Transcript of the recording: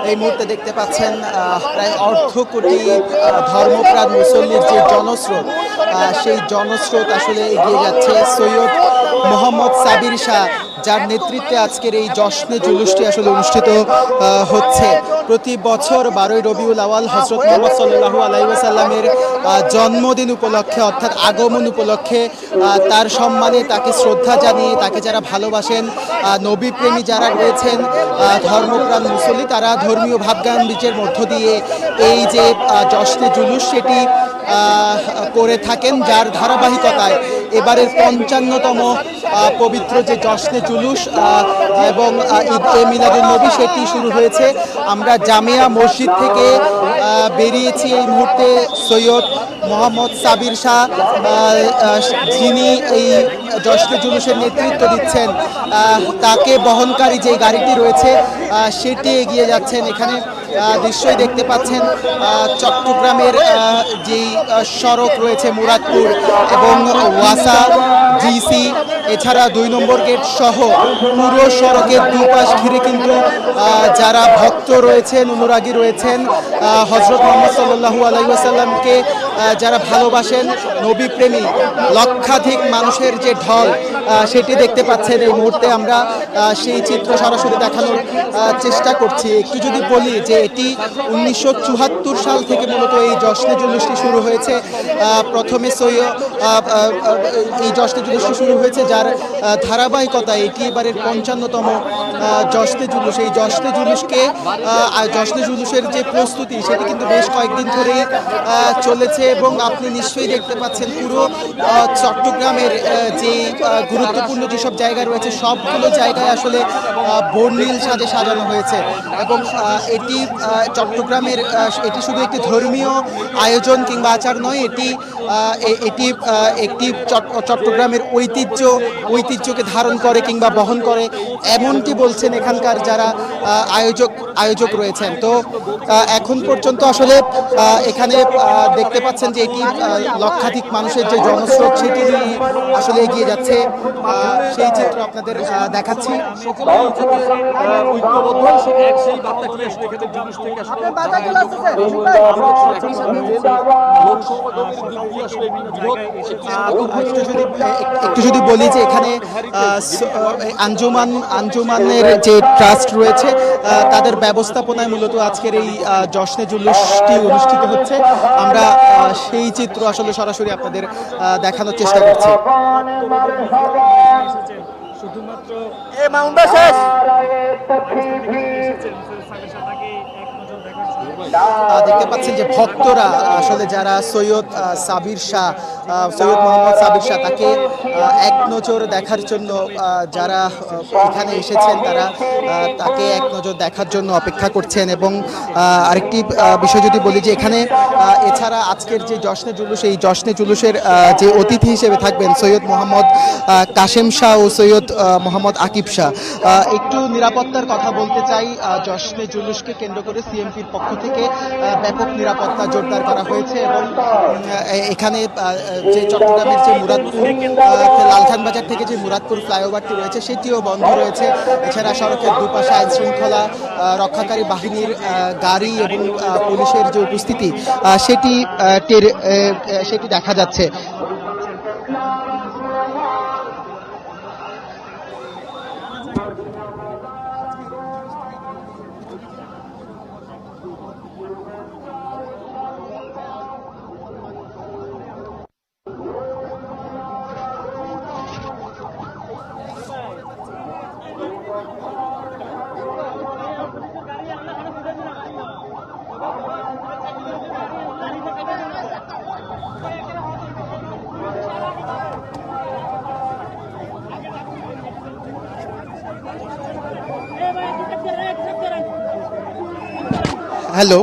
এই মুহূর্তে দেখতে পাচ্ছেন প্রায় অর্ধ কোটি ধর্মপ্রাণ মুসল্লির যে জনস্রোত, সেই জনস্রোত আসলে এগিয়ে যাচ্ছে সৈয়দ মোহাম্মদ সাবির শাহ, যার নেতৃত্বে আজকের এই জশ্নে জুলুসটি আসলে অনুষ্ঠিত হচ্ছে। প্রতি বছর 12ই রবিউল আওয়াল হযরত মুহাম্মদ সাল্লাল্লাহু আলাইহি ওয়াসাল্লামের জন্মদিন উপলক্ষে অর্থাৎ আগমন উপলক্ষে তার সম্মানে, তাকে শ্রদ্ধা জানিয়ে, তাকে যারা ভালোবাসেন, নবী প্রেমী যারা রয়েছেন, ধর্মপ্রাণ মুসল্লি, তারা ধর্মীয় ভাবগাম্ভীর্যের মধ্য দিয়ে এই যে জশ্নে জুলুস সেটি করে থাকেন, যার ধারাবাহিকতায় এবারের 55তম পবিত্র যে জশ্নে জুলুস এবং ঈদ এ মিলাদুন্নবী সেটি শুরু হয়েছে। আমরা জামিয়া মসজিদ থেকে বেরিয়েছি এই মুহূর্তে। সৈয়দ মোহাম্মদ সাবির শাহ, যিনি এই জশ্নে জুলুসের নেতৃত্ব দিচ্ছেন, তাকে বহনকারী যে গাড়িটি রয়েছে সেটি এগিয়ে যাচ্ছেন। এখানে দৃশ্যই দেখতে পাচ্ছেন চট্টগ্রামের যেই সড়ক রয়েছে মুরাদপুর এবং ওয়াসা, জিসি, এছাড়া 2 নম্বর গেট সহ পুরো সড়কের দুপাশ ঘিরে কিন্তু যারা ভক্ত রয়েছেন, অনুরাগী রয়েছেন, হযরত মুহাম্মদ সাল্লাল্লাহু আলাইহি ওয়াসাল্লামকে যারা ভালোবাসেন, নবী প্রেমী লক্ষাধিক মানুষের যে ঢল সেটি দেখতে পাচ্ছেন এই মুহূর্তে। আমরা সেই চিত্র সরাসরি দেখানোর চেষ্টা করছি। একটু যদি বলি যে এটি 1974 সাল থেকে মূলত এই জশ্নে জুলুসটি শুরু হয়েছে। প্রথমে এই জশ্নে জুলুসটি শুরু হয়েছে, যার ধারাবাহিকতায় এটি এবারের 55তম জশ্নে জুলুস। এই জশ্নে জুলুসের যে প্রস্তুতি সেটি কিন্তু বেশ কয়েকদিন ধরেই চলেছে এবং আপনি নিশ্চয়ই দেখতে পাচ্ছেন পুরো চট্টগ্রামের যে গুরুত্বপূর্ণ যেসব জায়গা রয়েছে সবগুলো জায়গায় আসলে বর্ণিল সাজে সাজানো হয়েছে। এবং এটি চট্টগ্রামের, এটি শুধু একটি ধর্মীয় আয়োজন কিংবা আচার নয়, এটি একটি চট্টগ্রামের ঐতিহ্যকে ধারণ করে কিংবা বহন করে, এমনটি বলছেন এখানকার যারা আয়োজক রয়েছেন। তো এখন পর্যন্ত আসলে এখানে দেখতে পাচ্ছেন যে এটি লক্ষাধিক মানুষের যে জনস্রোত সেটি আসলে এগিয়ে যাচ্ছে, সেই চিত্র আপনাদের দেখাচ্ছি। একটু যদি বলি যে এখানে আঞ্জুমানের যে ট্রাস্ট রয়েছে তাদের ব্যবস্থাপনায় মূলত আজকের এই জশ্নে জুলুসটি অনুষ্ঠিত হচ্ছে। আমরা সেই চিত্র আসলে সরাসরি আপনাদের দেখানোর চেষ্টা করছি। শুধুমাত্র দেখতে পাচ্ছেন যে ভক্তরা আসলে যারা সৈয়দ মোহাম্মদ সাবির শাহ তাকে এক নজর দেখার জন্য যারা এখানে এসেছেন, তারা তাকে এক নজর দেখার জন্য অপেক্ষা করছেন। এবং আরেকটি বিষয় যদি বলি যে এখানে এছাড়া আজকের যে জশ্নে জুলুস, এই জশ্নে জুলুসের যে অতিথি হিসেবে থাকবেন সৈয়দ মোহাম্মদ কাশেম শাহ ও সৈয়দ মোহাম্মদ আকিব শাহ। একটু নিরাপত্তার কথা বলতে চাই। জশ্নে জুলুসকে কেন্দ্র করে সিএমপির পক্ষ থেকে ব্যাপক নিরাপত্তা জোরদার করা হয়েছে এবং এখানে যে চট্টগ্রামের যে মুরাদপুর লালখান বাজার থেকে যে মুরাদপুর ফ্লাইওভারটি রয়েছে সেটিও বন্ধ রয়েছে। এছাড়া সড়কের দুপাশে আইন শৃঙ্খলা রক্ষাকারী বাহিনীর গাড়ি এবং পুলিশের যে উপস্থিতি সেটি দেখা যাচ্ছে। হ্যালো।